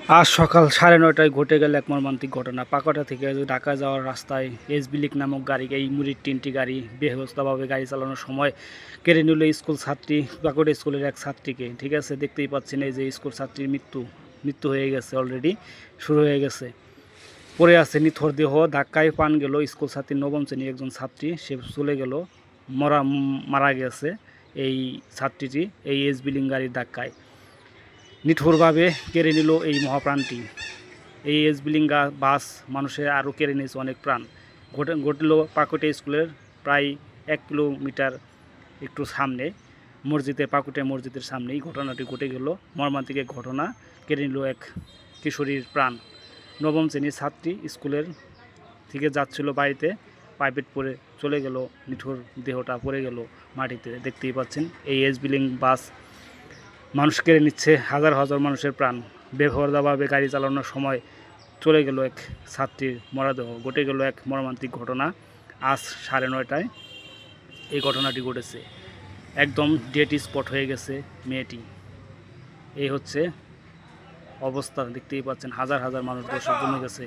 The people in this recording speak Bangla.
আজ সকাল 9:30টায় ঘটে গেল এক মর্মান্তিক ঘটনা। পাকুড়া থেকে ঢাকা যাওয়ার রাস্তায় এসবি লিক নামক গাড়ি, এই মুড়ির 3টি গাড়ি বেহস্তাভাবে গাড়ি চালানোর সময় কেড়ে নিল স্কুল ছাত্রী, পাকুড়া স্কুলের এক ছাত্রীকে। ঠিক আছে, দেখতেই পাচ্ছেন এই যে স্কুল ছাত্রীর মৃত্যু হয়ে গেছে, অলরেডি শুরু হয়ে গেছে। পড়ে আছে নিথর দেহ, ধাক্কায় প্রাণ গেল স্কুল ছাত্রীর, নবম শ্রেণীর একজন ছাত্রী, সে চলে গেল, মারা গেছে এই ছাত্রীটি এই এসবি লিক গাড়ির ধাক্কায়। নিঠুরভাবে কেড়ে নিল এই মহাপ্রাণটি। এই এসবিলিঙ্গা বাস মানুষের আরও কেড়ে নিয়েছে অনেক প্রাণ। ঘটল পাকুড়া স্কুলের প্রায় 1 কিলোমিটার একটু সামনে, পাকুড়া মসজিদের সামনে এই ঘটনাটি ঘটে গেল। মর্মান্তিক এক ঘটনা, কেড়ে নিল এক কিশোরীর প্রাণ। নবম শ্রেণীর ছাত্রী স্কুলের থেকে যাচ্ছিল বাড়িতে, প্রাইভেট পড়ে চলে গেল, নিঠুর দেহটা পড়ে গেল মাটিতে। দেখতেই পাচ্ছেন এই এসবিলিং বাস মানুষ কেড়ে নিচ্ছে হাজার হাজার মানুষের প্রাণ। বেপরোয়াভাবে গাড়ি চালানোর সময় চলে গেল এক ছাত্রীর মরদেহ। ঘটে গেল এক মর্মান্তিক ঘটনা আজ 9:30টায় এই ঘটনাটি ঘটেছে। একদম ডেড স্পট হয়ে গেছে মেয়েটি। এই হচ্ছে অবস্থা, দেখতেই পাচ্ছেন হাজার হাজার মানুষ দর্শক জমে গেছে।